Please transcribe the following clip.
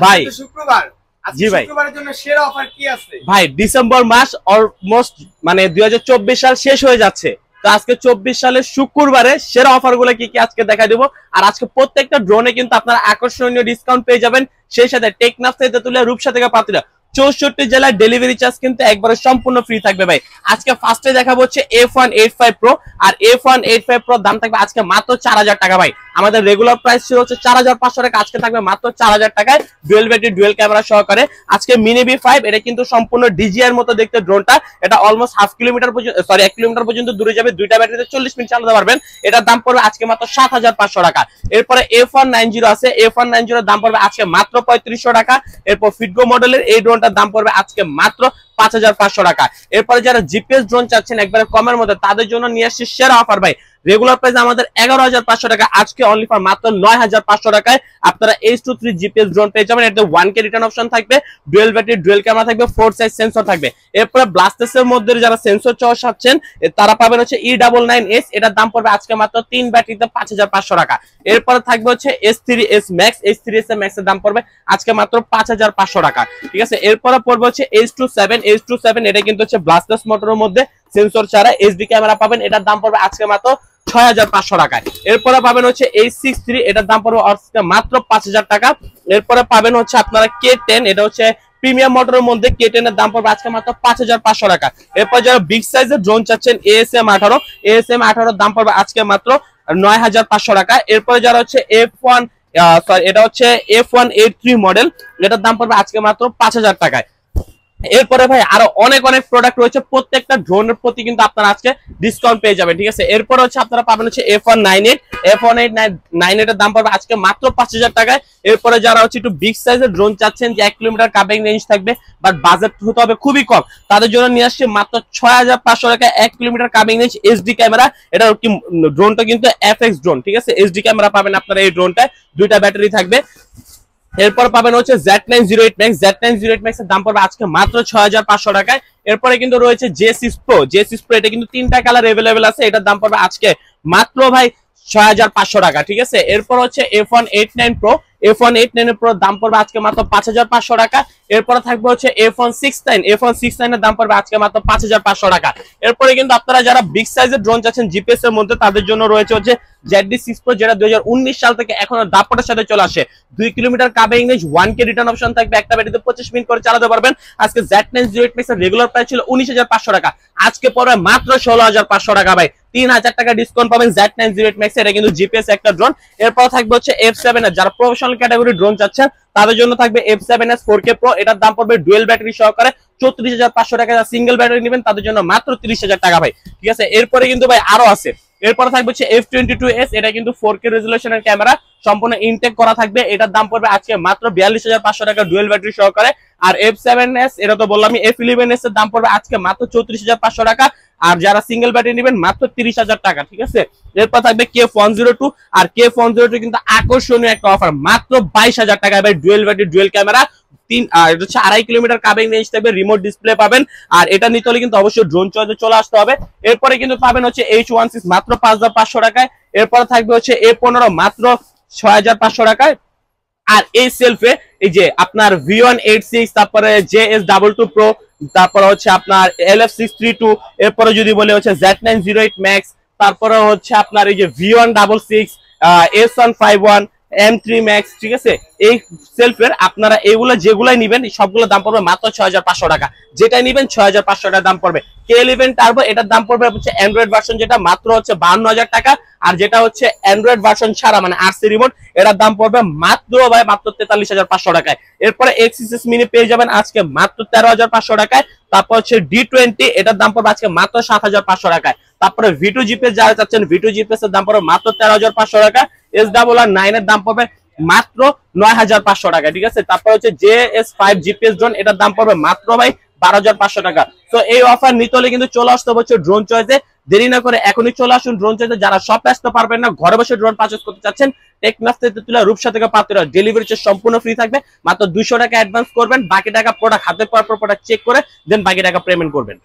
ভাই শুক্রবার জি ভাই, শুক্রবারের জন্য সেরা অফার কি আছে ভাই ডিসেম্বর মাস অলমোস্ট মানে 2024 সাল শেষ হয়ে যাচ্ছে। তো আজকে 24 সালের শুক্রবারে সেরা অফার গুলো কি কি আজকে দেখা দিব। আর আজকে প্রত্যেকটা ড্রোনে কিন্তু আপনারা আকর্ষণীয় ডিসকাউন্ট পেয়ে যাবেন। সেই সাথে টেকনাফ থেকে তুলে রূপসা থেকে পাতুলা 64 জেলার ডেলিভারি চার্জ কিন্তু একবারে সম্পূর্ণ ফ্রি থাকবে ভাই। আজকে ফার্স্টে দেখাবো হচ্ছে F185 Pro, আর F185 Pro দাম থাকবে আজকে মাত্র 4000 টাকা ভাই। আমাদের রেগুলার প্রাইস ছিল হচ্ছে 4500 টাকা, আজকে থাকবে মাত্র 4000 টাকায় ডুয়েল ব্যাটারি ডুয়েল ক্যামেরা সহকারে। আজকে মিনি B5 এটা কিন্তু সম্পূর্ণ ডিজিআর মতো দেখতে ড্রোনটা, এটা অলমোস্ট হাফ কিলোমিটার পর্যন্ত 1 কিলোমিটার পর্যন্ত দূরে যাবে, দুইটা ব্যাটারিতে 40 মিনিট চালাতে পারবেন। এটার দাম পড়বে আজকে মাত্র 7500 টাকা। এরপরে F190 আছে, F190 এর দাম পড়বে আজকে মাত্র 3500 টাকা। এরপর ফিটগো মডেলের এই ড্রোনটার দাম পড়বে আজকে মাত্র 5500 টাকা। এরপরে যারা জিপিএস ড্রোন চাচ্ছেন একবারে কমের মধ্যে, তাদের জন্য নিয়ে আসছে সেরা অফার ভাই। রেগুলার প্রাইস আমাদের 11500 টাকা, আজকে অনলি ফর মাত্র 9500 টাকায় আপনারা H23 জিপিএস ড্রোন পেয়ে যাবেন। এতে 1K রিটার্ন অপশন থাকবে, ডুয়েল ব্যাটারি ডুয়েল ক্যামেরা থাকবে, 4 সাইজ সেন্সর থাকবে। এরপরে ব্লাস্টেসের মধ্যে যারা সেন্সর চাচ্ছেন তারা পাবেন হচ্ছে E99S, এটার দাম পড়বে আজকে মাত্র 3 ব্যাটারিতে 5500 টাকা। এরপরে থাকবে হচ্ছে S3S Max, S3S Max এর দাম পড়বে আজকে মাত্র 5500 টাকা, ঠিক আছে। এরপরে পড়বে হচ্ছে H27 এটা কিন্তু হচ্ছে ব্লাস্টেস মোটরের মধ্যে সেন্সর ছাড়া এইচডি ক্যামেরা পাবেন, এটার দাম পড়বে আজকে মাত্র 6500 টাকায়। এরপরে পাবেন হচ্ছে H63, এটার দাম পড়বে আজকে মাত্র 5000 টাকা। এরপরে পাবেন হচ্ছে আপনারা K10, এটা হচ্ছে প্রিমিয়াম মোটরের মধ্যে K10 এর দাম পড়বে আজকে মাত্র 5500 টাকা। এরপর যারা বিগ সাইজের ড্রোন চাচ্ছেন ASM18 এর দাম পড়বে আজকে মাত্র 9500 টাকা। এরপরে যারা হচ্ছে এটা হচ্ছে F183 মডেল, এটার দাম পড়বে আজকে মাত্র 5000 টাকায়। এরপরে ভাই আরো অনেক অনেক প্রোডাক্ট রয়েছে, প্রত্যেকটা ড্রোনের প্রতি কিন্তু আপনারা আজকে ডিসকাউন্ট পেয়ে যাবেন, ঠিক আছে। এরপর হচ্ছে আপনারা পাবেন হচ্ছে F198 এর দাম পড়বে আজকে মাত্র 5000 টাকায়। এরপরে যারা হচ্ছে একটু বিগ সাইজের ড্রোন চাচ্ছেন যে 1 কিলোমিটার কাভারিং রেঞ্জ থাকবে বাট বাজেট হতে হবে খুবই কম, তাদের জন্য নিয়ে আসছে মাত্র 6500 টাকায় 1 kilometre covering range HD camera. এটা কি ড্রোনটা কিন্তু FX ড্রোন, ঠিক আছে। এইচডি ক্যামেরা পাবেন আপনারা এই ড্রোনটায়, দুইটা ব্যাটারি থাকবে। এরপর পাবেন হচ্ছে Z908 Max এর দাম পড়বে আজকে মাত্র 6500 টাকায়। এরপরে কিন্তু রয়েছে J6 Pro, এটা কিন্তু 3টা কালার अवेलेबल আছে, এটার দাম পড়বে আজকে মাত্র ভাই 6500 টাকা, ঠিক আছে। এরপর হচ্ছে F189 Pro দাম পড়বে আজকে মাত্র 5500 টাকা। এরপরে থাকবে হচ্ছে F169 এর দাম পড়বে আজকে মাত্র 5500 টাকা। এরপরে কিন্তু আপনারা যারা বিগ সাইজের ড্রোন চাচ্ছেন জিপিএস এর মধ্যে, তাদের জন্য রয়েছে হচ্ছে ZD6 Pro, যেটা 2019 সাল থেকে এখনো দাপটের সাথে চলে আসে। 2 kilometre covering range, 1K return option থাকবে, একটা ব্যাটারিতে 25 মিনিট করে চালাতে পারবেন। আজকে Z908 Max এর রেগুলার প্রাইস ছিল 19500 টাকা, আজকে পড়বে মাত্র 16500 টাকা ভাই। 3000 টাকা ডিসকাউন্ট পাবেন Z908 Max, এটা কিন্তু জিপিএস একটা ড্রোন। এরপর থাকবে হচ্ছে F7S, যারা প্রফেশনাল ক্যাটাগরি ড্রোন চাচ্ছেন তাদের জন্য থাকবে F7S 4K Pro, এটার দাম পড়বে ডুয়েল ব্যাটারি সহকারে 34500 টাকা। যারা সিঙ্গেল ব্যাটারি নেবেন তাদের জন্য মাত্র 30000 টাকা ভাই, ঠিক আছে। এরপরে কিন্তু ভাই আরো আছে, এরপরে থাকবে হচ্ছে F22S, এটা কিন্তু 4K রেজুলেশনের ক্যামেরা, সম্পূর্ণ ইনটেক করা থাকবে, এটার দাম পড়বে আজকে মাত্র 42500 টাকা ডুয়েল ব্যাটারি সহকারে। আর F7S এটা তো বললামই, F11S এর দাম পড়বে আজকে মাত্র 34500 টাকা, আর যারা সিঙ্গেল ব্যাটারি নেবেন মাত্র 30000 টাকা, ঠিক আছে। এরপর থাকবে K102, আর K102 কিন্তু আকর্ষণীয় একটা অফার, মাত্র 22000 টাকা ভাই, dual battery dual camera, 2.5 kilometre covering range থাকবে, রিমোট ডিসপ্লে পাবেন। আর এটা নিতে হলে কিন্তু অবশ্যই ড্রোন চয়েসে চলে আসতে হবে। এরপরে কিন্তু পাবেন হচ্ছে H16 মাত্র 5500 টাকায়। এরপরে থাকবে হচ্ছে A15 মাত্র 6500 টাকায়। আর এই সেলফে এই যে আপনার V186, তারপরে JS22 Pro, তারপরে হচ্ছে আপনার LF632, এরপরে যদি বলে হচ্ছে Z908 Max, তারপরে হচ্ছে আপনার এই যে V166, S151, M3 Max, ঠিক আছে। এই সেলফের আপনারা এগুলো যেগুলাই নিবেন সবগুলো দাম পড়বে মাত্র 6500 টাকা, যেটা নিবেন 6500 টাকা দাম পড়বে। K11 টার্বো, এটার দাম পড়বে হচ্ছে অ্যান্ড্রয়েড ভার্সন, যেটা মাত্র হচ্ছে 52000 টাকা, আর যেটা হচ্ছে অ্যান্ড্রয়েড ভার্সন ছাড়া মানে RC রিমোট, এটার দাম পড়বে মাত্র ভাই মাত্র 43500 টাকায়। এরপরে Xs মিনি পেয়ে যাবেন আজকে মাত্র 13500 টাকায়। তারপর হচ্ছে D20, এটার দাম পড়বে আজকে মাত্র 7500 টাকায়। তারপরে V2 জিপিএস যারা চাচ্ছেন, V2 জিপিএস এর দাম পড়বে মাত্র 13500 টাকা। SRR9 এর দাম পড়বে মাত্র 9500 টাকা, ঠিক আছে। তারপর হচ্ছে JS5 জিপিএস ড্রোন, এটার দাম পড়বে মাত্র ভাই 12500 টাকা। তো এই অফার নিতে হলে কিন্তু চলে আসতে হচ্ছে ড্রোন চয়েসে, দেরি না করে এখনই চলে আসুন ড্রোন চয়েসে। যারা শপে আসতে পারবেন না, ঘরে বসে ড্রোন পারচেজ করতে চাচ্ছেন, টেকনাফ থেকে তুলে রূপসা থেকে পাতুরা, ডেলিভারি চার্জ সম্পূর্ণ ফ্রি থাকবে। মাত্র 200 টাকা অ্যাডভান্স করবেন, বাকি টাকা প্রোডাক্ট হাতে পাওয়ার পর প্রোডাক্ট চেক করে দেন বাকি টাকা পেমেন্ট করবেন।